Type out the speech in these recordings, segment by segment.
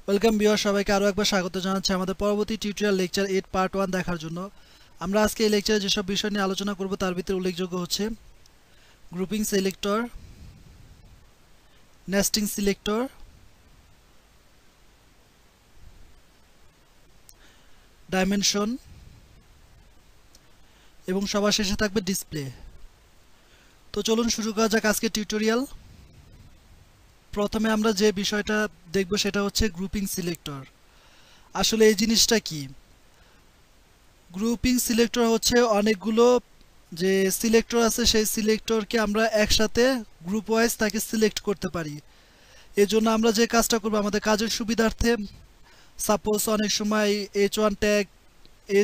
Welcome viewer, সবাইকে আরও একবার স্বাগত জানাচ্ছি আমাদের পরবর্তী টিউটোরিয়াল লেকচার 8 পার্ট 1 দেখার জন্য। আমরা আজকে এই লেকচারে যেসব বিষয় নিয়ে আলোচনা করব তার ভিতরে উল্লেখযোগ্য হচ্ছে grouping selector, nesting selector, dimension এবং সবার শেষে থাকবে ডিসপ্লে। তো চলুন শুরু করা যাক আজকে টিউটোরিয়াল। প্রথমে আমরা যে বিষয়টা দেখব সেটা হচ্ছে গ্রুপিং সিলেক্টর। আসলে এই জিনিসটা কি? গ্রুপিং সিলেক্টর হচ্ছে অনেকগুলো যে সিলেক্টর আছে সেই সিলেক্টরকে আমরা একসাথে গ্রুপ ওয়াইজ তাকে সিলেক্ট করতে পারি। এর জন্য আমরা যে কাজটা করব আমাদের কাজের সুবিধার্থে, সাপোজ অনেক সময় H1 tag,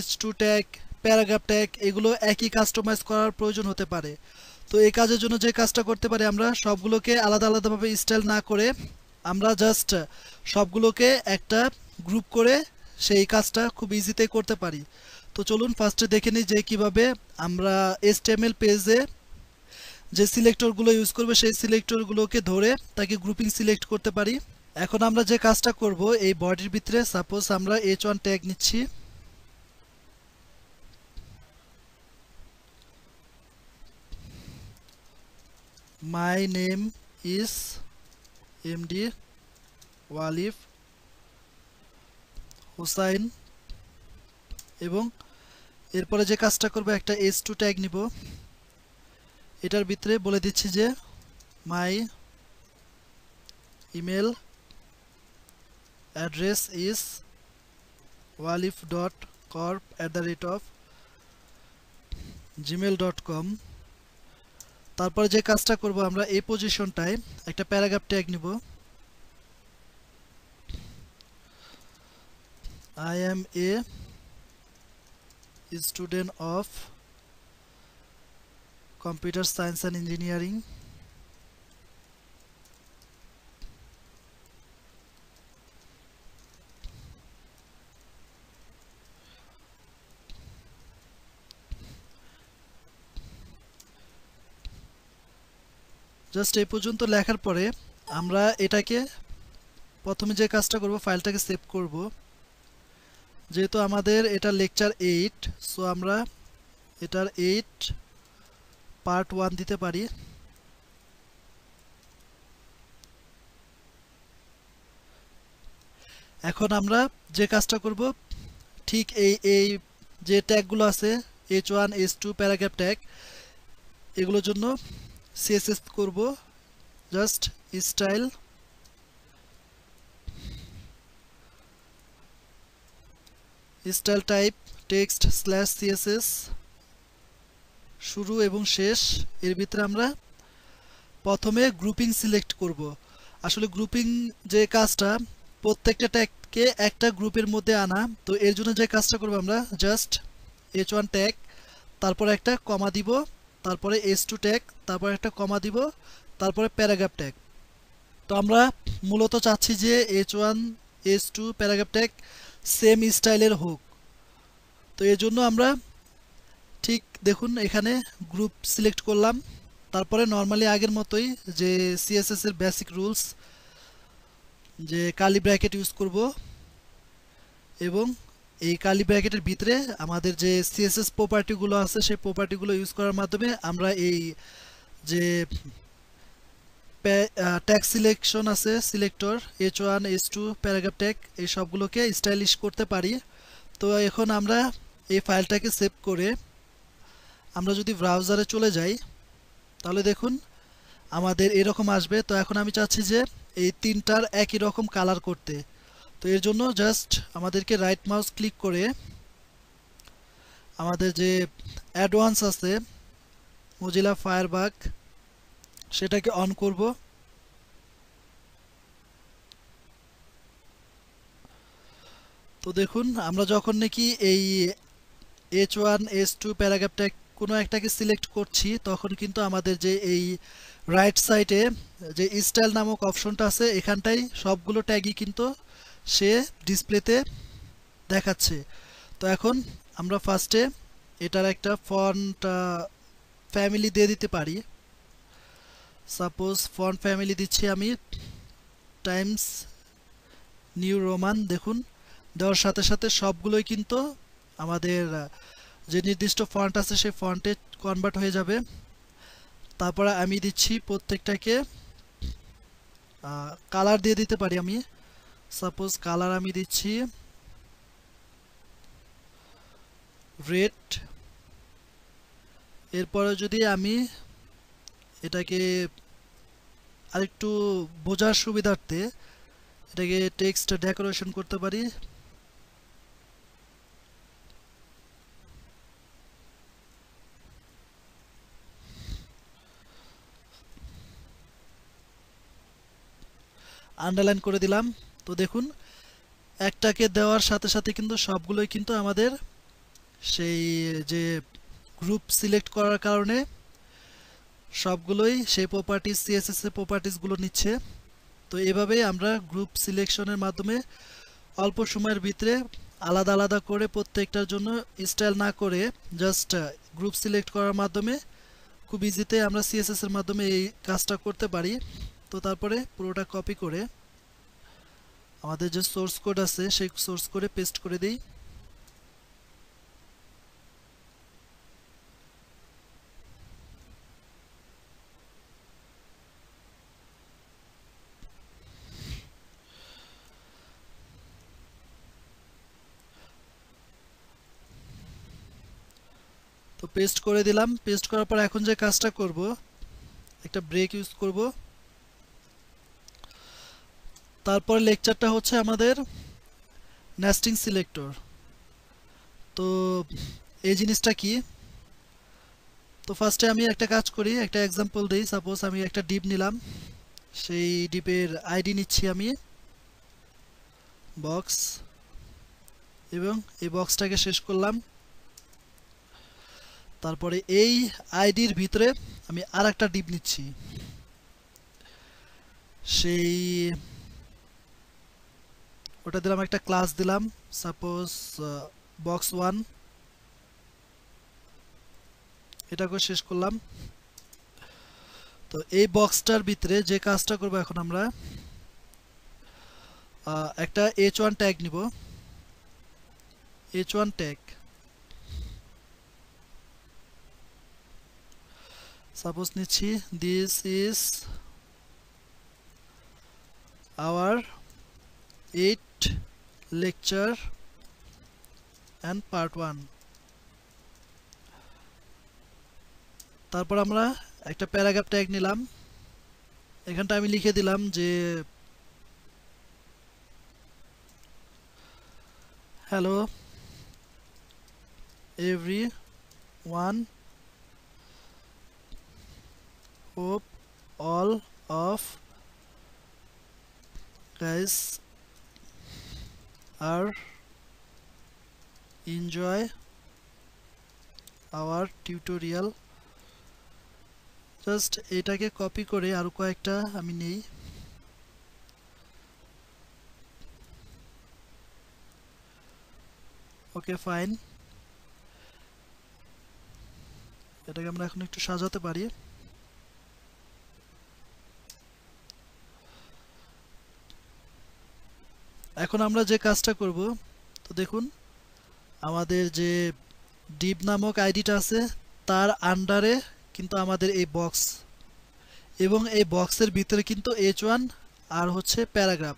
H2 tag, paragraph tag এগুলো একই কাস্টমাইজ করার প্রয়োজন হতে পারে। তো এই কাজের জন্য যে কাজটা করতে পারি, আমরা সবগুলোকে আলাদা আলাদাভাবে স্টাইল না করে আমরা জাস্ট সবগুলোকে একটা গ্রুপ করে সেই কাজটা খুব ইজিতেই করতে পারি। তো চলুন ফার্স্টে দেখে নিই যে কিভাবে আমরা HTML পেজে যে সিলেক্টরগুলো ইউজ করবে সেই সিলেক্টরগুলোকে ধরে তাকে গ্রুপিং সিলেক্ট করতে পারি। এখন আমরা যে কাজটা করব, এই বডির ভিতরে সাপোজ আমরা H1 ট্যাগ নিচ্ছি। My name is MD Walif Hussain, এবং এরপরে যে কাজটা করব একটা H2 ট্যাগ নিব। এটার ভিতরে বলে দিচ্ছি যে মাই ইমেল অ্যাড্রেস ইজ walif.corp@gmail.com। তারপরে যে কাজটা করব, আমরা এই পজিশনটায় একটা প্যারাগ্রাফ ট্যাগ নিব। I M a student of computer science and engineering. Just এই পর্যন্ত লেখার পরে আমরা এটাকে প্রথমে যে কাজটা করব, ফাইলটাকে সেভ করব। যেহেতু আমাদের এটা লেকচার 8, সো আমরা এটার 8 পার্ট 1 দিতে পারি। এখন আমরা যে কাজটা করব, ঠিক এই যে ট্যাগগুলো আছে H1, H2, প্যারাগ্রাফ ট্যাগ, এগুলোর জন্য CSS করব। Just style type text slash CSS, শুরু এবং শেষ। এর ভিতরে আমরা প্রথমে গ্রুপিং সিলেক্ট করব। আসলে গ্রুপিং যে কাজটা, প্রত্যেকটা ট্যাগকে একটা গ্রুপের মধ্যে আনা। তো এর জন্য যে কাজটা করব, আমরা জাস্ট H1 ট্যাগ, তারপরে একটা কমা দিব, তারপরে H2 ট্যাগ, তারপরে একটা কমা দিব, তারপরে প্যারাগ্রাফ ট্যাগ। তো আমরা মূলত চাচ্ছি যে H1, H2, paragraph tag same স্টাইলের হোক। তো এর জন্য আমরা ঠিক দেখুন এখানে গ্রুপ সিলেক্ট করলাম। তারপরে নর্মালি আগের মতোই যে CSS এর বেসিক রুলস, যে কার্লি ব্র্যাকেট ইউজ করব, এবং এই কার্লি ব্র্যাকেটের ভিতরে আমাদের যে CSS প্রপার্টিগুলো আছে সেই প্রপার্টিগুলো ইউজ করার মাধ্যমে আমরা এই যে ট্যাগ সিলেকশন আছে, selector H1, H2, paragraph tag, এই সবগুলোকে স্টাইলিশ করতে পারি। তো এখন আমরা এই ফাইলটাকে সেভ করে আমরা যদি ব্রাউজারে চলে যাই, তাহলে দেখুন আমাদের এরকম আসবে। তো এখন আমি চাচ্ছি যে এই তিনটার একই রকম কালার করতে। তো এর জন্য জাস্ট আমাদেরকে রাইট মাউস ক্লিক করে আমাদের যে অ্যাডভান্স আছে মোজিলা ফায়ারবাগ, সেটাকে অন করব। তো দেখুন আমরা যখন নাকি এই H1, H2, প্যারাগ্রাফ ট্যাগ কোনো একটাকে সিলেক্ট করছি, তখন কিন্তু আমাদের যে এই রাইট সাইডে যে স্টাইল নামক অপশনটা আছে, এখানটাই সবগুলো ট্যাগই কিন্তু সে ডিসপ্লেতে দেখাচ্ছে। তো এখন আমরা ফার্স্টে এটার একটা ফন্ট ফ্যামিলি দিয়ে দিতে পারি। সাপোজ ফন্ট ফ্যামিলি দিচ্ছি আমি টাইমস নিউ রোমান দেখুন দেওয়ার সাথে সাথে সবগুলোই কিন্তু আমাদের যে নির্দিষ্ট ফন্ট আছে সেই ফন্টে কনভার্ট হয়ে যাবে। তারপরে আমি দিচ্ছি প্রত্যেকটাকে কালার দিয়ে দিতে পারি। আমি সাপোজ কালার আমি দিচ্ছি রেড। এরপরে যদি আমি এটাকে আরেকটু বোঝার সুবিধার্থে এটাকে টেক্সট ডেকোরেশন করতে পারি। আন্ডারলাইন করে দিলাম। তো দেখুন একটাকে দেওয়ার সাথে সাথে কিন্তু সবগুলোই কিন্তু আমাদের সেই যে গ্রুপ সিলেক্ট করার কারণে সবগুলোই সেই প্রপার্টিজ সিএসএস এর প্রপার্টিজগুলো নিচ্ছে। তো এভাবেই আমরা গ্রুপ সিলেকশনের মাধ্যমে অল্প সময়ের ভিতরে আলাদা আলাদা করে প্রত্যেকটার জন্য স্টাইল না করে জাস্ট গ্রুপ সিলেক্ট করার মাধ্যমে খুব ইজিতে আমরা সিএসএস এর মাধ্যমে এই কাজটা করতে পারি। তো তারপরে পুরোটা কপি করে আমাদের যে সোর্স কোড আছে সেই সোর্স কোডে পেস্ট করে দিই। তো পেস্ট করে দিলাম। পেস্ট করার পর এখন যে কাজটা করব একটা ব্রেক ইউজ করব। তারপর লেকচারটা হচ্ছে আমাদের নেস্টিং সিলেক্টর। তো এই জিনিসটা কি? তো ফার্স্টে আমি একটা কাজ করি, একটা এক্সাম্পল দিই। সাপোজ আমি একটা ডিপ নিলাম, সেই ডিপের আইডি নিচ্ছি আমি বক্স, এবং এই বক্সটাকে শেষ করলাম। তারপরে এই আইডির ভিতরে আমি আর একটা ডিপ নিচ্ছি, সেই ওটা দিলাম, একটা ক্লাস দিলাম সাপোজ বক্স 1, এটাকে শেষ করলাম। তো এই বক্সটার ভিতরে যে কাজটা করব এখন আমরা একটা h1 ট্যাগ নিব। h1 ট্যাগ সাপোজ নিচ্ছি this is our 8 lecture and part 1। তারপর আমরা একটা প্যারাগ্রাফ ট্যাগ নিলাম। এখানটা আমি লিখে দিলাম যে hello everyone, hope all of guys are enjoy our tutorial। Just এটাকে কপি করে আরো কয়েকটা আমি নেই। ওকে ফাইন, এটাকে আমরা এখন একটু সাজাতে পারি। এখন আমরা যে কাজটা করব, তো দেখুন আমাদের যে ডিপ নামক আইডিটা আছে তার আন্ডারে কিন্তু আমাদের এই বক্স, এবং এই বক্সের ভিতরে কিন্তু h1 আর হচ্ছে প্যারাগ্রাফ।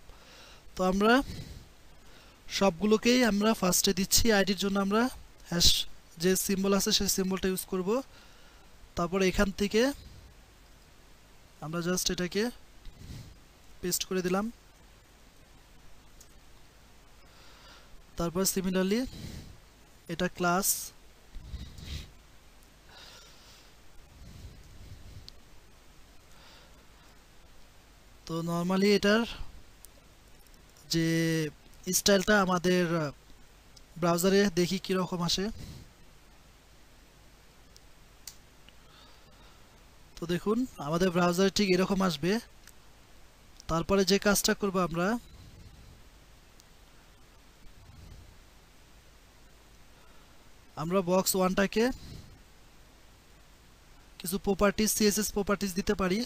তো আমরা সবগুলোকেই আমরা ফার্স্টে দিচ্ছি। আইডির জন্য আমরা হ্যাশ যে সিম্বল আছে সেই সিম্বলটা ইউজ করব। তারপরে এখান থেকে আমরা জাস্ট এটাকে পেস্ট করে দিলাম। তারপর সিমিলারলি এটা ক্লাস, তো নর্মালি এটার যে স্টাইলটা আমাদের ব্রাউজারে দেখি কীরকম আসে। তো দেখুন আমাদের ব্রাউজারে ঠিক এরকম আসবে। তারপরে যে কাজটা করব আমরা বক্স 1টাকে কিছু প্রপার্টিজ সিএসএস প্রপার্টিজ দিতে পারি।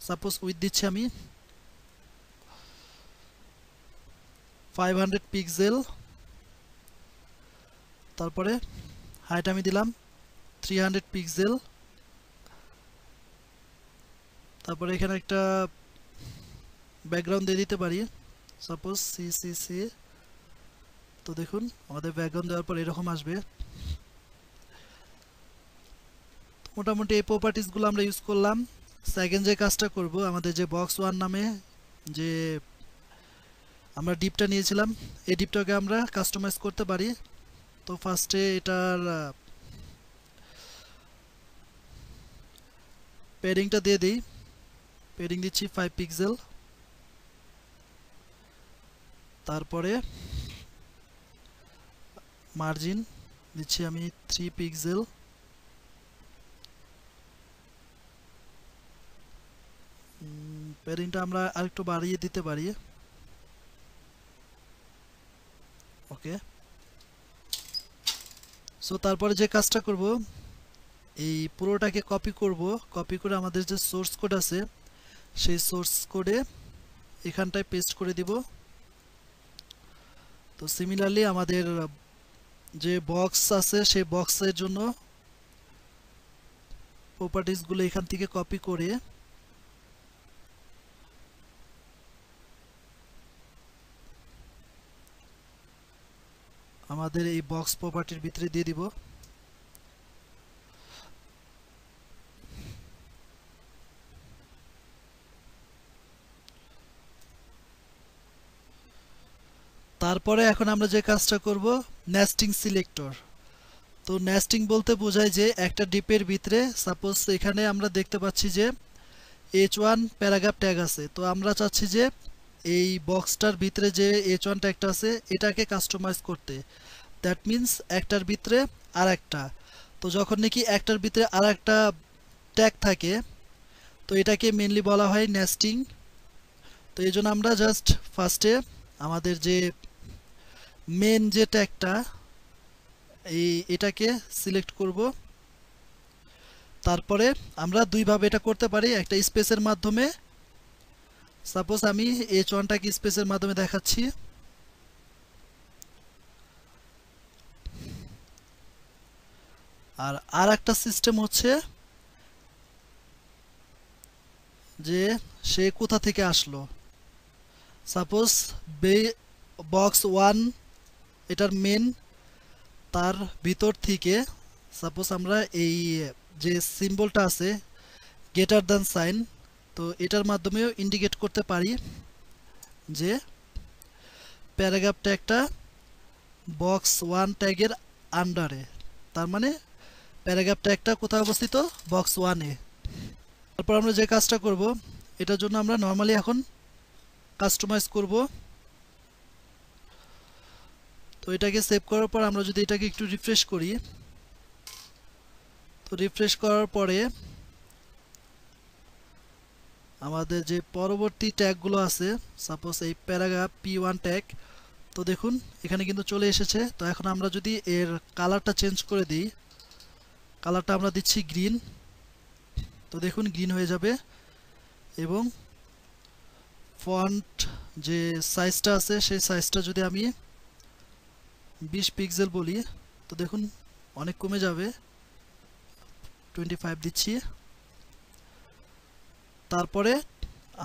সাপোজ উইথ দিচ্ছি আমি, 500 পিক্সেল, তারপরে হাইট আমি দিলাম 300 পিক্সেল, তারপরে এখানে একটা ব্যাকগ্রাউন্ড দিয়ে দিতে পারি, সাপোজ সি। তো দেখুন আমাদের ব্যাকগ্রাউন্ড দেওয়ার পর এরকম আসবে। মোটামুটি এই প্রপার্টিসগুলো আমরা ইউজ করলাম। সেকেন্ড যে কাজটা করব, আমাদের যে বক্স ওয়ান নামে যে আমরা ডিপটা নিয়েছিলাম, এই ডিপটাকে আমরা কাস্টমাইজ করতে পারি। তো ফার্স্টে এটার পেডিংটা দিয়ে দিই। পেডিং দিচ্ছি 5 পিক্সেল, তারপরে মার্জিন দিচ্ছি আমি 3 পিক্সেল, পেডিংটা আমরা আরেকটু বাড়িয়ে দিতে পারি। ওকে, সো তারপরে যে কাজটা করব, এই পুরোটাকে কপি করব। কপি করে আমাদের যে সোর্স কোড আছে সেই সোর্স কোডে এখানটায় পেস্ট করে দিব। তো সিমিলারলি আমাদের যে বক্স আছে সেই বক্সের জন্য প্রপার্টিসগুলো এখান থেকে কপি করে আমাদের এই বক্স প্রপার্টির ভিতরে দিয়ে দিব। তারপরে এখন আমরা যে কাজটা করব, নেস্টিং সিলেক্টর। তো নেস্টিং বলতে বোঝায় যে একটা ডিপের ভিতরে সাপোজ এখানে আমরা দেখতে পাচ্ছি যে H1 প্যারাগ্রাফ ট্যাগ আছে। তো আমরা চাচ্ছি যে এই বক্সটার ভিতরে যে H1 ট্যাগটা আছে এটাকে কাস্টমাইজ করতে। দ্যাট মিন্স একটার ভিতরে আর একটা। তো যখন নাকি একটার ভিতরে আর একটা ট্যাগ থাকে তো এটাকে মেনলি বলা হয় নেস্টিং। তো এই জন্য আমরা জাস্ট ফার্স্টে আমাদের যে মেন যে ট্যাগটা এটাকে সিলেক্ট করব। তারপরে আমরা দুইভাবে এটা করতে পারি, একটা স্পেসের মাধ্যমে। সাপোজ আমি H1টাকে স্পেসের মাধ্যমে দেখাচ্ছি, আর একটা সিস্টেম হচ্ছে যে সে কোথা থেকে আসলো। সাপোজ বক্স ওয়ান এটার মেন, তার ভিতর থেকে সাপোজ আমরা এই যে সিম্বলটা আছে গ্রেটার দ্যান সাইন, তো এটার মাধ্যমেও ইন্ডিকেট করতে পারি যে প্যারাগ্রাফ ট্যাগটা বক্স ওয়ান ট্যাগের আন্ডারে, তার মানে প্যারাগ্রাফ ট্যাগটা কোথায় অবস্থিত, বক্স ওয়ানে। তারপর আমরা যে কাজটা করব, এটার জন্য আমরা নর্মালি এখন কাস্টমাইজ করব। তো এটাকে সেভ করার পর আমরা যদি এটাকে একটু রিফ্রেশ করি, তো রিফ্রেশ করার পরে আমাদের যে পরবর্তী ট্যাগগুলো আছে, সাপোজ এই প্যারাগ্রাফ P1 ট্যাগ, তো দেখুন এখানে কিন্তু চলে এসেছে। তো এখন আমরা যদি এর কালারটা চেঞ্জ করে দিই, কালারটা আমরা দিচ্ছি গ্রিন, তো দেখুন গ্রিন হয়ে যাবে। এবং ফন্ট যে সাইজটা আছে সেই সাইজটা যদি আমি 20 পিক্সেল বলি, তো দেখুন অনেক কমে যাবে, 25 দিচ্ছি। তারপরে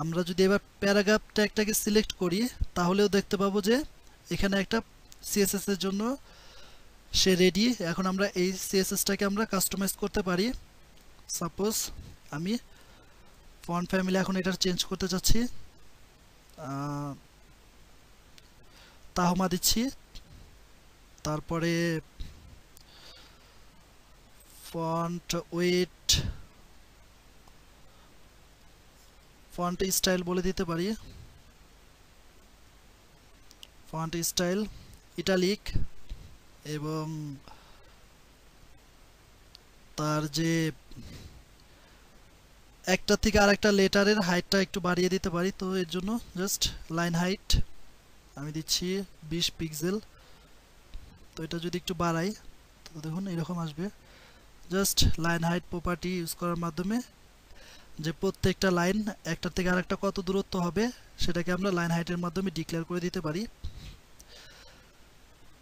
আমরা যদি এবার প্যারাগ্রাফ ট্যাগটাকে সিলেক্ট করি, তাহলেও দেখতে পাবো যে এখানে একটা সিএসএস এর জন্য সে রেডি। এখন আমরা এই সিএসএসটাকে আমরা কাস্টমাইজ করতে পারি। সাপোজ আমি ফন্ট ফ্যামিলি এখন এটার চেঞ্জ করতে চাচ্ছি, তাহমা দিচ্ছি। তারপরে ফন্ট ওয়েট, ফন্ট স্টাইল বলে দিতে পারি, ফন্ট স্টাইল ইটালিক, এবং তার যে একটা থেকে আরেকটা লেটারের হাইটটা একটু বাড়িয়ে দিতে পারি। তো এর জন্য জাস্ট লাইন হাইট আমি দিচ্ছি 20 পিক্সেল। তো এটা যদি একটু বাড়াই তো দেখুন এরকম আসবে। Just line height property use করার মাধ্যমে যে প্রত্যেকটা লাইন একটা থেকে আরেকটা কত দূরত্ব হবে সেটাকে আমরা লাইন হাইটের মাধ্যমে ডিক্লেয়ার করে দিতে পারি।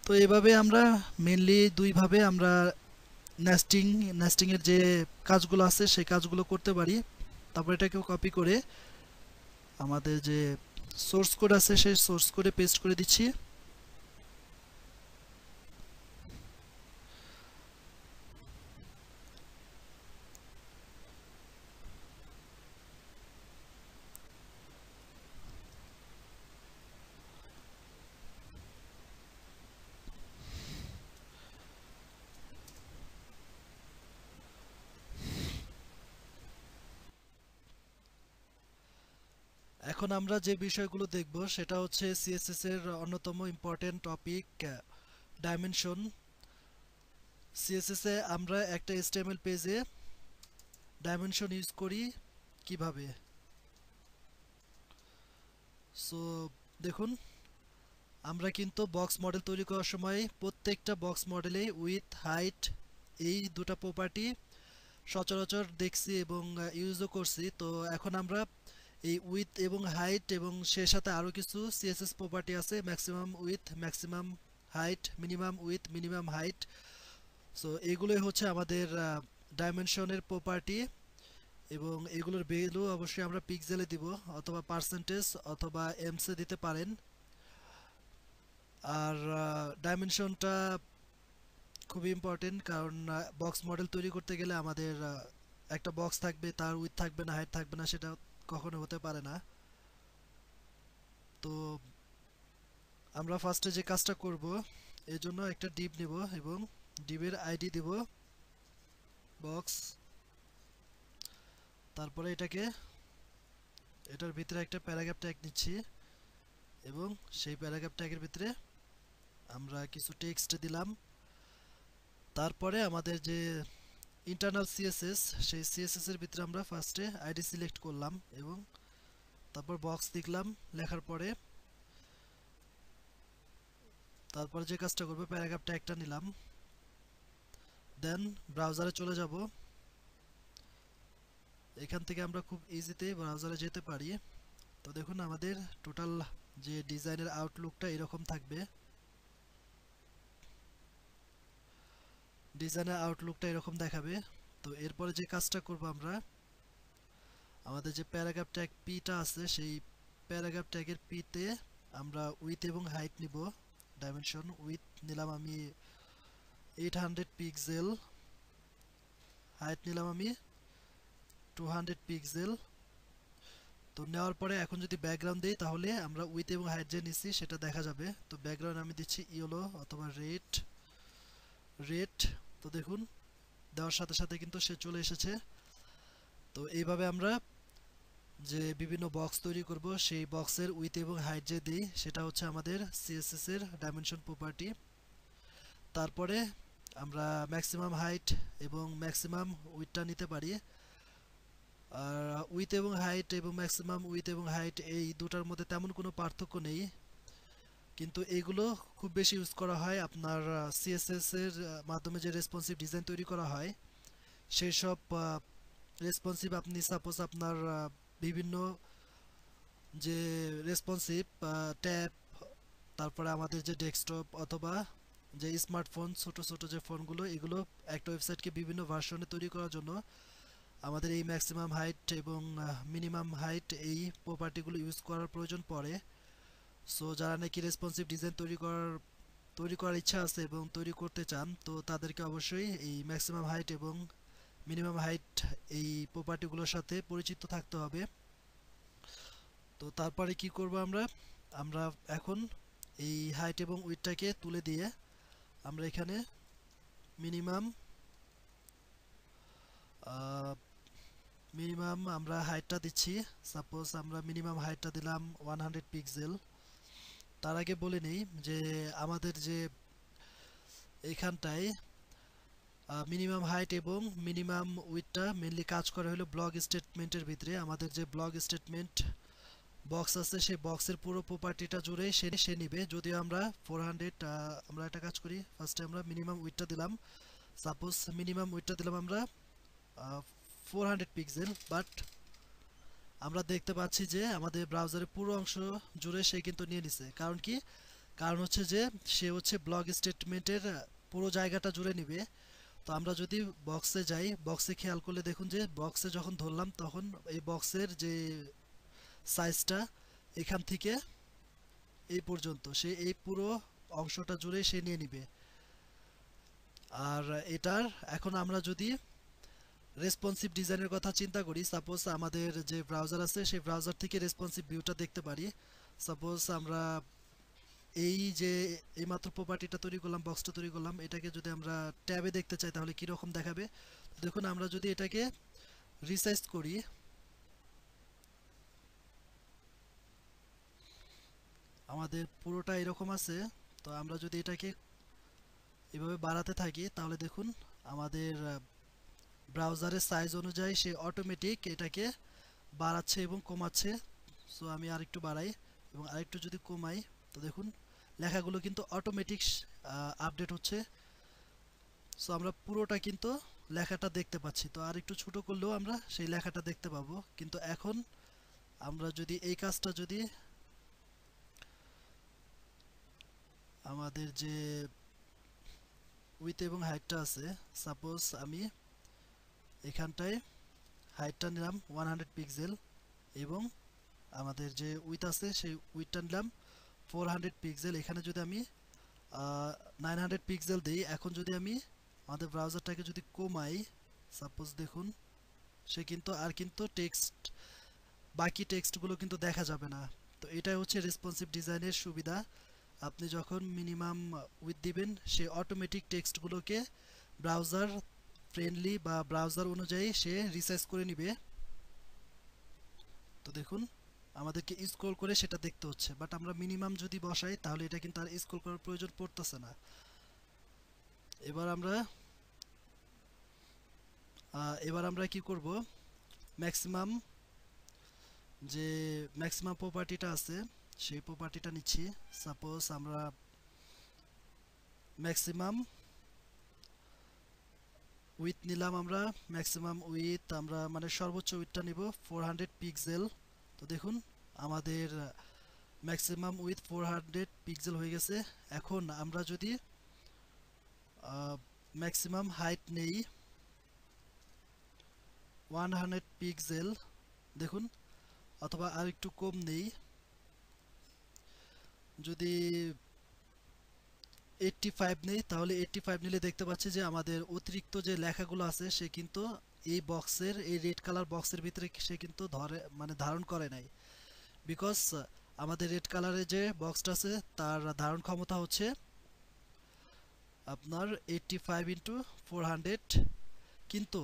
তো এভাবে আমরা মেনলি দুইভাবে আমরা নেস্টিং এর যে কাজগুলো আছে সেই কাজগুলো করতে পারি। তারপর এটাকে কপি করে আমাদের যে সোর্স কোড আছে সেই সোর্স কোডে পেস্ট করে দিচ্ছি। এখন আমরা যে বিষয়গুলো দেখব সেটা হচ্ছে সিএসএস এর অন্যতম ইম্পর্টেন্ট টপিক, ডাইমেনশন। সিএসএস এ আমরা একটা এইচটিএমএল পেজে ডাইমেনশন ইউজ করি কিভাবে। সো দেখুন, আমরা কিন্তু বক্স মডেল তৈরি করার সময় প্রত্যেকটা বক্স মডেলে উইথ হাইট এই দুটো প্রপার্টি সচরাচর দেখছি এবং ইউজও করছি। তো এখন আমরা এই উইথ এবং হাইট এবং সে সাথে আরও কিছু সিএসএস প্রপার্টি আছে, maximum with, maximum height, minimum with, minimum height. So এগুলোই হচ্ছে আমাদের ডাইমেনশনের প্রপার্টি এবং এগুলোর ভ্যালু অবশ্যই আমরা পিক্সেলে দিব অথবা পার্সেন্টেজ অথবা এমসে দিতে পারেন। আর ডাইমেনশনটা খুবই ইম্পর্টেন্ট, কারণ বক্স মডেল তৈরি করতে গেলে আমাদের একটা বক্স থাকবে, তার উইথ থাকবে না, হাইট থাকবে না, সেটা কখনো হতে পারে না। তো আমরা ফার্স্টে যে কাজটা করব, এর জন্য একটা ডিভ নিব এবং ডিভের আইডি দিব বক্স। তারপরে এটার ভিতরে একটা প্যারাগ্রাফ ট্যাগ নিচ্ছি এবং সেই প্যারাগ্রাফ ট্যাগের ভিতরে আমরা কিছু টেক্সট দিলাম। তারপরে আমাদের যে ইন্টারনাল সিএসএস, সেই সিএসএস এর ভিতরে আমরা ফার্স্টে আইডি সিলেক্ট করলাম এবং তারপর বক্স লিখলাম। লেখার পরে তারপর যে কাজটা করব, প্যারাগ্রাফ ট্যাগটা নিলাম, দেন ব্রাউজারে চলে যাব। এখান থেকে আমরা খুব ইজিতে ব্রাউজারে যেতে পারি। তো দেখুন, আমাদের টোটাল যে ডিজাইনের আউটলুকটা এরকম থাকবে। ডিজাইনের আউটলুকটা এরকম দেখাবে। তো এরপরে যে কাজটা করব, আমরা আমাদের যে প্যারাগ্রাফ ট্যাগ পিটা আছে, সেই প্যারাগ্রাফ ট্যাগের পিতে আমরা উইথ এবং হাইট নিব। ডাইমেনশন উইথ নিলাম আমি 800 পিক্সেল, হাইট নিলাম আমি 200 পিক্সেল। তো নেওয়ার পরে এখন যদি ব্যাকগ্রাউন্ড দিই তাহলে আমরা উইথ এবং হাইট যে নিচ্ছি সেটা দেখা যাবে। তো ব্যাকগ্রাউন্ড আমি দিচ্ছি ইয়েলো অথবা রেড। তো দেখুন, দেওয়ার সাথে সাথে কিন্তু সে চলে এসেছে। তো এইভাবে আমরা যে বিভিন্ন বক্স তৈরি করব, সেই বক্সের উইথ এবং হাইট যে দিই সেটা হচ্ছে আমাদের সিএসএস এর ডাইমেনশন প্রপার্টি। তারপরে আমরা ম্যাক্সিমাম হাইট এবং ম্যাক্সিমাম উইথটা নিতে পারি। আর উইথ এবং হাইট এবং ম্যাক্সিমাম উইথ এবং হাইট এই দুটার মধ্যে তেমন কোনো পার্থক্য নেই, কিন্তু এগুলো খুব বেশি ইউজ করা হয় আপনার সিএসএস এর মাধ্যমে যে রেসপন্সিভ ডিজাইন তৈরি করা হয় সেই সব রেসপন্সিভ। আপনি সাপোজ আপনার বিভিন্ন যে রেসপন্সিভ ট্যাব, তারপরে আমাদের যে ডেস্কটপ অথবা যে স্মার্টফোন, ছোট ছোট যে ফোনগুলো, এগুলো একটা ওয়েবসাইটকে বিভিন্ন ভার্সনে তৈরি করার জন্য আমাদের এই ম্যাক্সিমাম হাইট এবং মিনিমাম হাইট এই প্রপার্টিগুলো ইউজ করার প্রয়োজন পড়ে। সো যারা নাকি রেসপন্সিভ ডিজাইন তৈরি করার ইচ্ছা আছে এবং তৈরি করতে চান, তো তাদেরকে অবশ্যই এই ম্যাক্সিমাম হাইট এবং মিনিমাম হাইট এই প্রপার্টিগুলোর সাথে পরিচিত থাকতে হবে। তো তারপরে কি করব, আমরা আমরা এখন এই হাইট এবং উইডথটাকে তুলে দিয়ে আমরা এখানে মিনিমাম আমরা হাইটটা দিচ্ছি। সাপোজ আমরা মিনিমাম হাইটটা দিলাম 100 পিক্সেল। তার আগে বলে নেই যে আমাদের যে এখানটায় মিনিমাম হাইট এবং মিনিমাম উইডথটা মেনলি কাজ করে হলো ব্লক স্টেটমেন্টের ভিতরে। আমাদের যে ব্লক স্টেটমেন্ট বক্স আছে সেই বক্সের পুরো প্রপার্টিটা জুড়ে সে নিবে। যদিও আমরা 400, আমরা একটা কাজ করি, ফার্স্টে আমরা মিনিমাম উইডথটা দিলাম। সাপোজ মিনিমাম উইডথটা দিলাম আমরা 400 পিক্সেল, বাট আমরা দেখতে পাচ্ছি যে আমাদের ব্রাউজারের পুরো অংশ জুড়ে সে কিন্তু নিয়ে নিছে। কারণ কি, কারণ হচ্ছে যে সে হচ্ছে ব্লক স্টেটমেন্টের পুরো জায়গাটা জুড়ে নিবে। তো আমরা যদি বক্সে যাই, বক্সে খেয়াল করলে দেখুন যে বক্সে যখন ধরলাম তখন এই বক্সের যে সাইজটা এখান থেকে এই পর্যন্ত সে এই পুরো অংশটা জুড়ে সে নিয়ে নিবে। আর এটার এখন আমরা যদি রেসপন্সিভ ডিজাইনের কথা চিন্তা করি, সাপোজ আমাদের যে ব্রাউজার আছে সেই ব্রাউজার থেকে রেসপন্সিভ ভিউটা দেখতে পারি। সাপোজ আমরা এই যে এইমাত্র প্রপার্টিটা তৈরি করলাম, বক্সটা তৈরি করলাম, এটাকে যদি আমরা ট্যাবে দেখতে চাই তাহলে কীরকম দেখাবে। দেখুন আমরা যদি এটাকে রিসাইজ করি, আমাদের পুরোটা এরকম আছে। তো আমরা যদি এটাকে এভাবে বাড়াতে থাকি তাহলে দেখুন আমাদের ব্রাউজারের সাইজ অনুযায়ী সে অটোমেটিক এটাকে বাড়াচ্ছে এবং কমাচ্ছে। সো আমি আরেকটু বাড়াই এবং আরেকটু যদি কমাই, তো দেখুন লেখাগুলো কিন্তু অটোমেটিক আপডেট হচ্ছে। সো আমরা পুরোটা কিন্তু লেখাটা দেখতে পাচ্ছি। তো আর একটু ছোট করলেও আমরা সেই লেখাটা দেখতে পাবো। কিন্তু এখন আমরা যদি এই কাজটা যদি আমাদের যে উইথ এবং হাইটটা আছে, সাপোজ আমি এখানটায় হাইটটা নিলাম 100 পিক্সেল এবং আমাদের যে উইথ আছে সেই উইথটা নিলাম 400 পিক্সেল। এখানে যদি আমি 900 পিক্সেল দিই, এখন যদি আমি আমাদের ব্রাউজারটাকে যদি কমাই, সাপোজ দেখুন সে কিন্তু আর কিন্তু টেক্সট, বাকি টেক্সটগুলো কিন্তু দেখা যাবে না। তো এটাই হচ্ছে রেসপন্সিভ ডিজাইনের সুবিধা। আপনি যখন মিনিমাম উইথ দিবেন সে অটোমেটিক টেক্সটগুলোকে ব্রাউজার ফ্রেন্ডলি বা ব্রাউজার অনুযায়ী সে রিসাইজ করে নিবে। তো দেখুন আমাদেরকে স্ক্রল করে সেটা দেখতে হচ্ছে, বাট আমরা মিনিমাম যদি বসাই তাহলে এটা কিন্তু আর স্ক্রল করার প্রয়োজন পড়তেছে না। এবার আমরা কি করব, ম্যাক্সিমাম যে ম্যাক্সিমাম প্রপার্টিটা আছে সেই প্রপার্টিটা নিচ্ছি। সাপোজ আমরা ম্যাক্সিমাম উইথ নিলাম, আমরা ম্যাক্সিমাম উইথ আমরা মানে সর্বোচ্চ উইথটা নিব 400 পিক্সেল। তো দেখুন আমাদের ম্যাক্সিমাম উইথ 400 পিক্সেল হয়ে গেছে। এখন আমরা যদি ম্যাক্সিমাম হাইট নেই 100 পিক্সেল, দেখুন, অথবা আর একটু কম নেই, যদি 85 নেই তাহলে 85 নিলে দেখতে পাচ্ছি যে আমাদের অতিরিক্ত যে লেখাগুলো আছে সে কিন্তু এই বক্সের, এই রেড কালার বক্সের ভিতরে সে কিন্তু ধারণ করে নাই। বিকজ আমাদের রেড কালারের যে বক্সটা আছে তার ধারণ ক্ষমতা হচ্ছে আপনার 85 ইন্টু 400। কিন্তু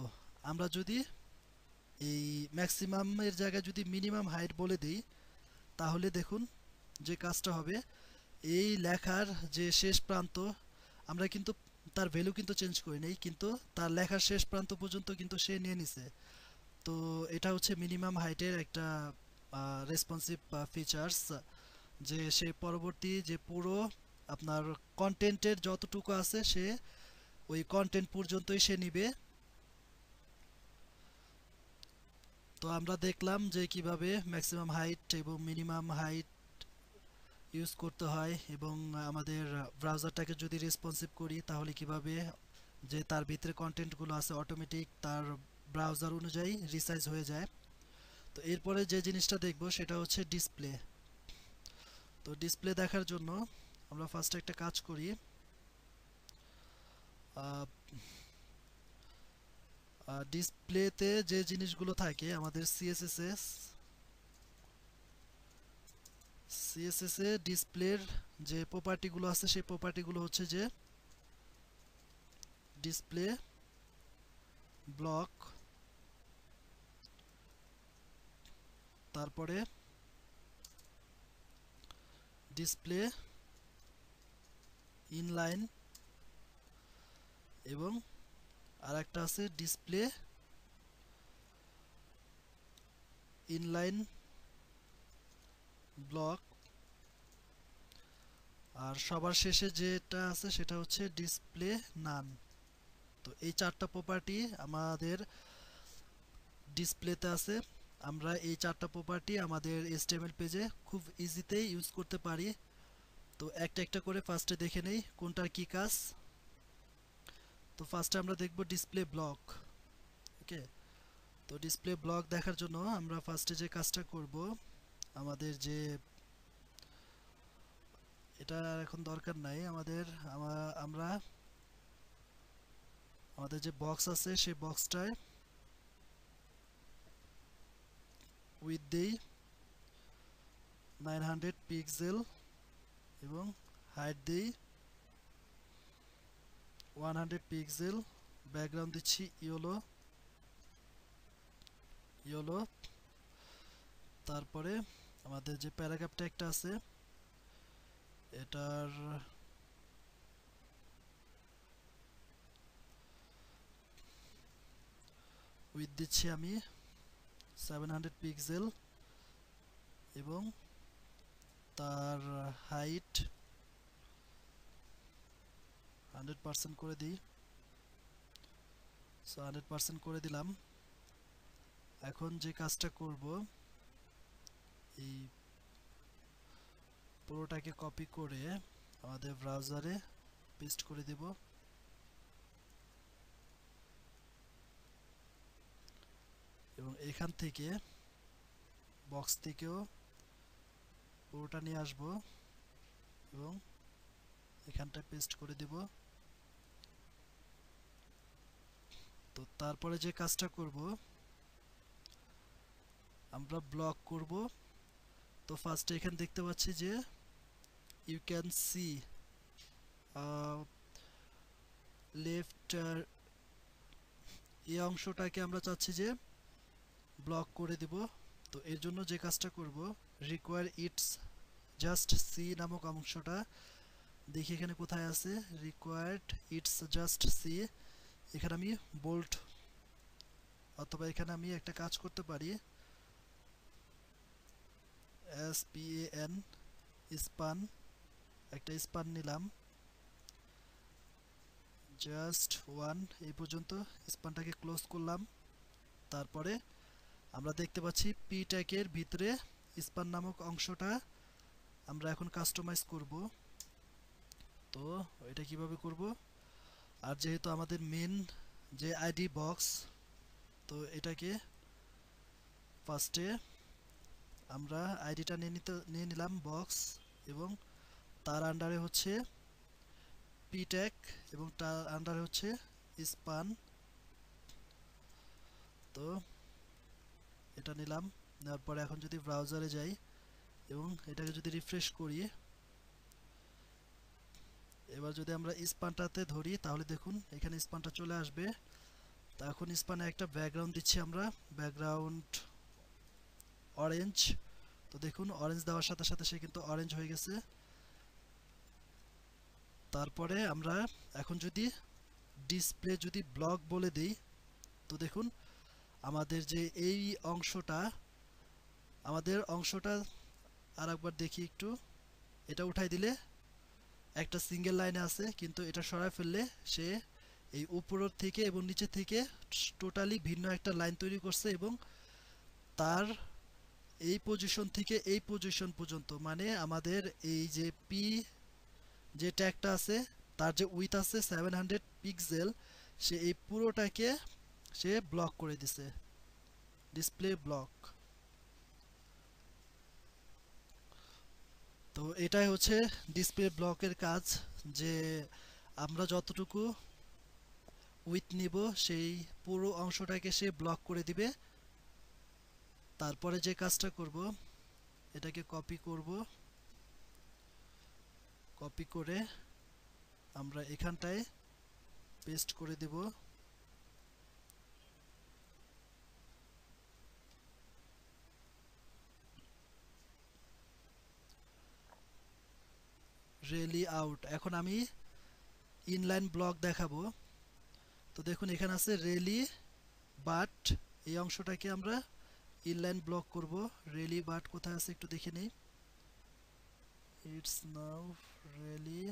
আমরা যদি এই ম্যাক্সিমামের জায়গায় যদি মিনিমাম হাইট বলে দিই তাহলে দেখুন যে কাজটা হবে, এই লেখার যে শেষ প্রান্ত আমরা কিন্তু তার ভ্যালু কিন্তু চেঞ্জ করি নাই, কিন্তু তার লেখার শেষ প্রান্ত পর্যন্ত কিন্তু সে নিয়ে নিছে। তো এটা হচ্ছে মিনিমাম হাইটের একটা রেসপন্সিভ ফিচার্স, যে সে পরবর্তী যে পুরো আপনার কন্টেন্টের যতটুকু আছে সে ওই কন্টেন্ট পর্যন্তই সে নিবে। তো আমরা দেখলাম যে কিভাবে ম্যাক্সিমাম হাইট এবং মিনিমাম হাইট ইউজ করতে হয়, এবং আমাদের ব্রাউজারটাকে যদি রেসপন্সিভ করি তাহলে কিভাবে যে তার ভিতরে কন্টেন্টগুলো আছে অটোমেটিক তার ব্রাউজার অনুযায়ী রিসাইজ হয়ে যায়। তো এরপরে যে জিনিসটা দেখব সেটা হচ্ছে ডিসপ্লে। তো ডিসপ্লে দেখার জন্য আমরা ফার্স্ট একটা কাজ করি, ডিসপ্লেতে যে জিনিসগুলো থাকে আমাদের সিএসএস এ ডিসপ্লের যে প্রপার্টিগুলো আছে সেই প্রপার্টিগুলো হচ্ছে যে ডিসপ্লে ব্লক, তারপরে ডিসপ্লে ইনলাইন, এবং আর একটা আছে ডিসপ্লে ইনলাইন ব্লক, আর সবার শেষে যেটা আছে সেটা হচ্ছে ডিসপ্লে নান। তো এই চারটা প্রপার্টি আমাদের ডিসপ্লেতে আছে। আমরা এই চারটা প্রপার্টি আমাদের HTML পেজে খুব ইজিতেই ইউজ করতে পারি। তো একটা একটা করে ফার্স্টে দেখে নেই কোনটার কি কাজ। তো ফার্স্টে আমরা দেখব ডিসপ্লে ব্লক। ওকে, তো ডিসপ্লে ব্লক দেখার জন্য আমরা ফার্স্টে যে কাজটা করব, আমাদের যে এটা এখন দরকার নাই আমাদের, আমরা আমাদের যে বক্স আছে সেই বক্সটায় উইথ দেই 900 পিক্সেল এবং হাইট দেই 100 পিক্সেল, ব্যাকগ্রাউন্ড দিচ্ছি ইয়েলো ইয়েলো। তারপরে আমাদের যে প্যারাগ্রাফ ট্যাগটা আছে এটার উইথ দিচ্ছি আমি 700 পিক্সেল এবং তার হাইট 100% করে দিই। সো 100% করে দিলাম। এখন যে কাজটা করব, এই পুরোটাকে কপি করে আমাদের ব্রাউজারে পেস্ট করে দেব এবং এখান থেকে বক্স থেকেও পুরোটা নিয়ে আসব এবং এখানটায় পেস্ট করে দেব। তো তারপরে যে কাজটা করব, আমরা ব্লক করব। তো ফার্স্টে এখানে দেখতে পাচ্ছি যে ইউ ক্যান সি লেফট, এই অংশটাকে আমরা চাচ্ছি যে ব্লক করে দিব। তো এর জন্য যে কাজটা করব, রিকোয়ার ইটস জাস্ট সি নামক অংশটা দেখি এখানে কোথায় আছে, রিকোয়ার্ড ইটস জাস্ট সি। এখানে আমি বোল্ট অথবা এখানে আমি একটা কাজ করতে পারি, SPAN স্পান, একটা স্পান নিলাম, জাস্ট ওয়ান, এই পর্যন্ত স্পানটাকে ক্লোজ করলাম। তারপরে আমরা দেখতে পাচ্ছি পি ট্যাগের ভিতরে স্পান নামক অংশটা আমরা এখন কাস্টমাইজ করব। তো এটা কিভাবে করব, আর যেহেতু আমাদের মেন যে আইডি বক্স, তো এটাকে ফার্স্টে আমরা আইডিটা নিয়ে নিলাম বক্স এবং তার আন্ডারে হচ্ছে পি ট্যাগ এবং তার আন্ডারে হচ্ছে স্পান। তো এটা নিলাম, নেওয়ার পরে এখন যদি ব্রাউজারে যাই এবং এটাকে যদি রিফ্রেশ করি, এবার যদি আমরা স্পানটাতে ধরি তাহলে দেখুন এখানে স্পানটা চলে আসবে। তো এখন স্পানে একটা ব্যাকগ্রাউন্ড দিচ্ছি আমরা, ব্যাকগ্রাউন্ড অরেঞ্জ। তো দেখুন অরেঞ্জ দেওয়ার সাথে সাথে সে কিন্তু অরেঞ্জ হয়ে গেছে। তারপরে আমরা এখন যদি ডিসপ্লে যদি ব্লক বলে দিই, তো দেখুন আমাদের যে এই অংশটা, আমাদের অংশটা আর একবার দেখি একটু, এটা উঠাই দিলে একটা সিঙ্গেল লাইনে আছে, কিন্তু এটা সরায় ফেললে সে এই উপরের থেকে এবং নিচে থেকে টোটালি ভিন্ন একটা লাইন তৈরি করছে এবং তার এই পজিশন থেকে এই পজিশন পর্যন্ত, মানে আমাদের এই যে পি যে ট্যাগটা আছে তার যে উইথ আছে 700 পিক্সেল, সে এই পুরোটাকে সে ব্লক করে দিছে, ডিসপ্লে ব্লক। তো এটাই হচ্ছে ডিসপ্লে ব্লকের কাজ, যে আমরা যতটুকু উইথ নিব সেই পুরো অংশটাকে সে ব্লক করে দিবে। তারপরে যে কাজটা করব, এটাকে কপি করব, কপি করে আমরা এখানটায় পেস্ট করে দেব। রেলি আউট, এখন আমি ইনলাইন ব্লক দেখাবো। তো দেখুন এখানে আছে রেলি বাট, এই অংশটাকে আমরা ইনলাইন ব্লক করব। রেলি বাট কোথায় আছে একটু দেখে নেই, ইটস নাও রেলি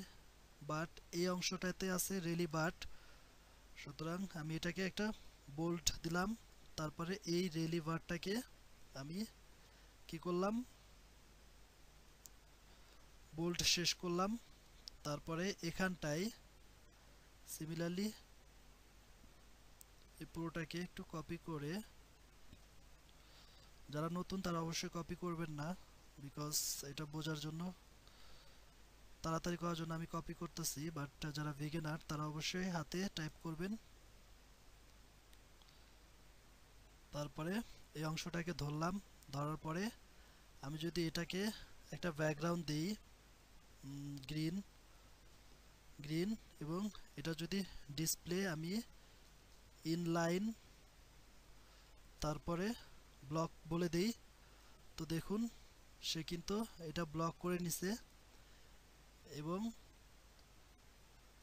বাট, এই অংশটাতে আছে রেলি বাট। সুতরাং আমি এটাকে একটা বোল্ট দিলাম। তারপরে এই রেলি বারটাকে আমি কি করলাম, বোল্ড শেষ করলাম। তারপরে এখানটায় সিমিলারলি এই পুরোটাকে একটু কপি করে, যারা নতুন তারা অবশ্যই কপি করবেন না, বিকজ এটা বোঝার জন্য, তাড়াতাড়ি করার জন্য আমি কপি করতেছি, বাট যারা বিগিনার তারা অবশ্যই হাতে টাইপ করবেন। তারপরে এই অংশটাকে ধরলাম, ধরার পরে আমি যদি এটাকে একটা ব্যাকগ্রাউন্ড দিই গ্রিন গ্রিন, এবং এটা যদি ডিসপ্লে আমি ইনলাইন তারপরে ব্লক বলে দেই, তো দেখুন সে কিন্তু এটা ব্লক করে নিছে এবং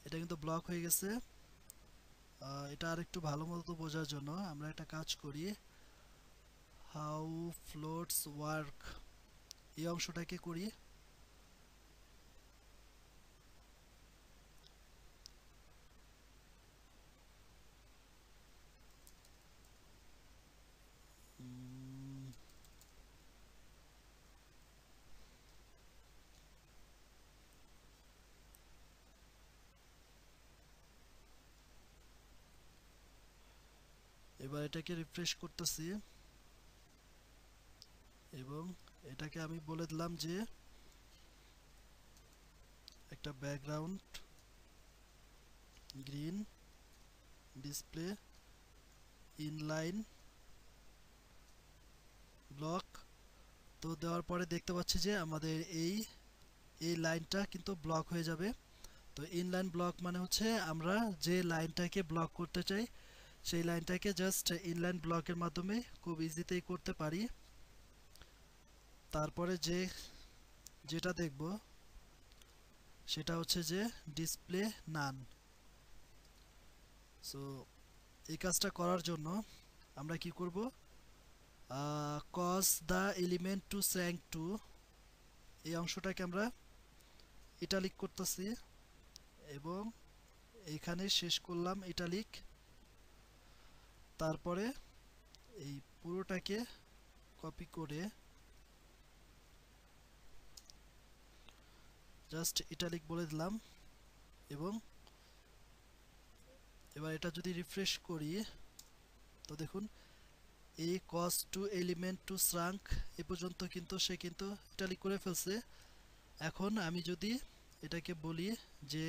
এটা কিন্তু ব্লক হয়ে গেছে। এটা আর একটু ভালো মতো বোঝার জন্য আমরা একটা কাজ করি, হাউ ফ্লোটস ওয়ার্ক এই অংশটাকে করি। এবার এটাকে রিফ্রেশ করতেছি এবং এটাকে আমি বলে দিলাম যে একটা background green display inline block. তো দেওয়ার পরে দেখতে পাচ্ছি যে আমাদের এই এই লাইনটা কিন্তু ব্লক হয়ে যাবে। তো ইনলাইন ব্লক মানে হচ্ছে আমরা যে লাইনটাকে ব্লক করতে চাই সেই লাইনটাকে জাস্ট ইনলাইন ব্লকের মাধ্যমে খুব ইজিতেই করতে পারি। তারপরে যেটা দেখব সেটা হচ্ছে যে ডিসপ্লে নান। সো এই কাজটা করার জন্য আমরা কি করব, cause the element to sank to এই অংশটাকে আমরা ইটালিক করতেছি এবং এখানে শেষ করলাম ইটালিক। তারপরে এই পুরোটাকে কপি করে জাস্ট ইটালিক বলে দিলাম এবং এবার এটা যদি রিফ্রেশ করি তো দেখুন এই কজ টু এলিমেন্ট টু শ্রাঙ্ক এ পর্যন্ত কিন্তু সে কিন্তু ইটালিক করে ফেলছে। এখন আমি যদি এটাকে বলি যে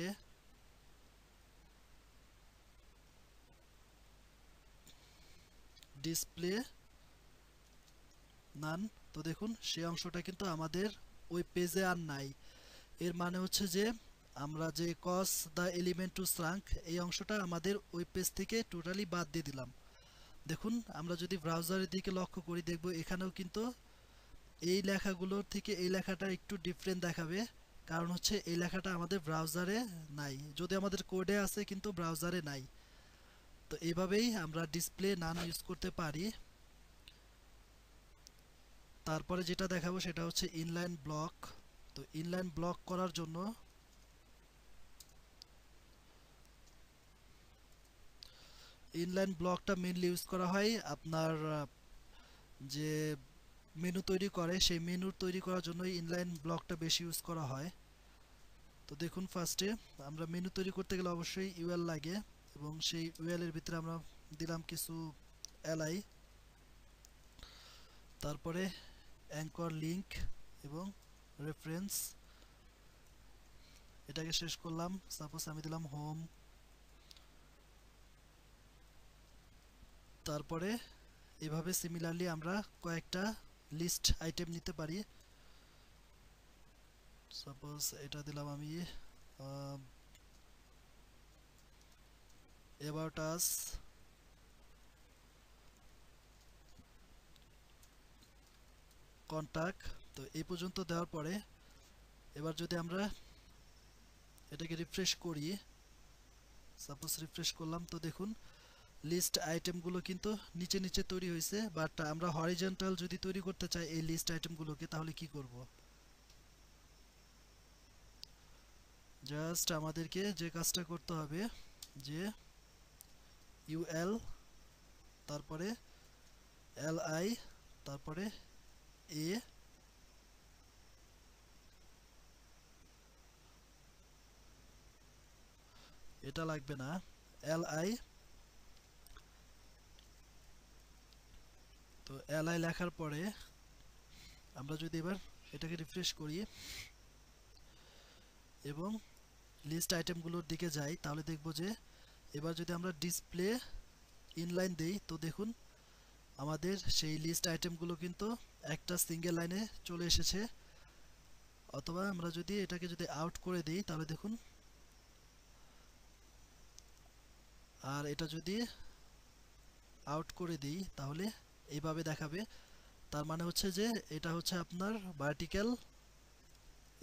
ডিসপ্লে নান, তো দেখুন সেই অংশটা কিন্তু আমাদের ওই পেজে আর নাই। এর মানে হচ্ছে যে আমরা যে কজ দ্য এলিমেন্ট টু শ্রাঙ্ক এই অংশটা আমাদের ওই পেজ থেকে টোটালি বাদ দিয়ে দিলাম। দেখুন আমরা যদি ব্রাউজারের দিকে লক্ষ্য করি দেখব এখানেও কিন্তু এই লেখাগুলোর থেকে এই লেখাটা একটু ডিফারেন্ট দেখাবে, কারণ হচ্ছে এই লেখাটা আমাদের ব্রাউজারে নাই, যদি আমাদের কোডে আছে কিন্তু ব্রাউজারে নাই। তো এইভাবেই আমরা ডিসপ্লে নান ইউজ করতে পারি। তারপরে যেটা দেখাবো সেটা হচ্ছে ইনলাইন ব্লক। তো ইনলাইন ব্লক করার জন্য ইনলাইন ব্লকটা মেইনলি ইউজ করা হয় আপনার যে মেনু তৈরি করে সেই মেনু তৈরি করার জন্য ইনলাইন ব্লকটা বেশি ইউজ করা হয়। তো দেখুন ফার্স্টে আমরা মেনু তৈরি করতে গেলে অবশ্যই ইউএল লাগে এবং সেই ইউএল এর ভিতরে আমরা দিলাম কিছু এলআই, তারপরে অ্যাঙ্কর লিংক এবং রেফারেন্স, এটাকে শেষ করলাম। সাপোজ আমি দিলাম হোম, তারপরে এভাবে সিমিলারলি আমরা কয়েকটা লিস্ট আইটেম নিতে পারি। সাপোজ এটা দিলাম আমি অ্যাবাউট আস, কন্টাক্ট। তো এই পর্যন্ত দেওয়ার পরে এবার যদি আমরা এটাকে রিফ্রেশ করি, সাপোজ রিফ্রেশ করলাম, তো দেখুন লিস্ট আইটেমগুলো কিন্তু নিচে নিচে তৈরি হয়েছে, বাট আমরা হরিজন্টাল যদি তৈরি করতে চাই এই লিস্ট আইটেমগুলোকে তাহলে কি করব, জাস্ট আমাদেরকে যে কাজটা করতে হবে যে ইউএল তারপরে এলআই তারপরে এ এটা লাগবে না, li। তো li লেখার পরে আমরা যদি এবার এটাকে রিফ্রেশ করি এবং লিস্ট আইটেমগুলোর দিকে যাই, তাহলে দেখব যে এবার যদি আমরা ডিসপ্লে ইনলাইন দেই, তো দেখুন আমাদের সেই লিস্ট আইটেমগুলো কিন্তু একটা সিঙ্গেল লাইনে চলে এসেছে। অথবা আমরা যদি এটাকে যদি আউট করে দিই, তাহলে দেখুন, আর এটা যদি আউট করে দিই তাহলে এইভাবে দেখাবে। তার মানে হচ্ছে যে এটা হচ্ছে আপনার ভার্টিক্যাল,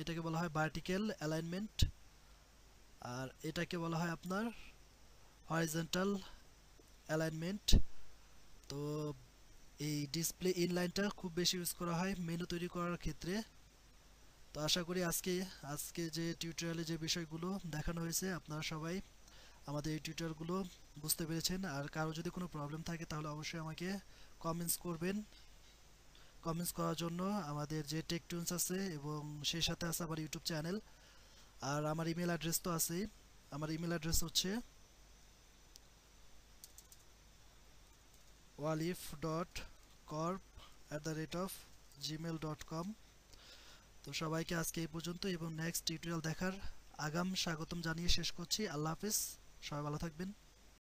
এটাকে বলা হয় ভার্টিক্যাল অ্যালাইনমেন্ট, আর এটাকে বলা হয় আপনার হরিজন্টাল অ্যালাইনমেন্ট। তো এই ডিসপ্লে ইনলাইনটা খুব বেশি ইউজ করা হয় মেনু তৈরি করার ক্ষেত্রে। তো আশা করি আজকে যে টিউটোরিয়ালে যে বিষয়গুলো দেখানো হয়েছে আপনারা সবাই আমাদের এই টিউটোরিয়ালগুলো বুঝতে পেরেছেন। আর কারো যদি কোনো প্রবলেম থাকে তাহলে অবশ্যই আমাকে কমেন্টস করবেন। কমেন্টস করার জন্য আমাদের যে টেকটুনস আছে এবং সেই সাথে আছে আমার ইউটিউব চ্যানেল, আর আমার ইমেল অ্যাড্রেস তো আছেই। আমার ইমেল অ্যাড্রেস হচ্ছে walif.corp@gmail.com। তো সবাইকে আজকে এই পর্যন্ত এবং নেক্সট টিউটোরিয়াল দেখার আগাম স্বাগতম জানিয়ে শেষ করছি। আল্লাহ হাফিজ, সবাই ভালো থাকবেন।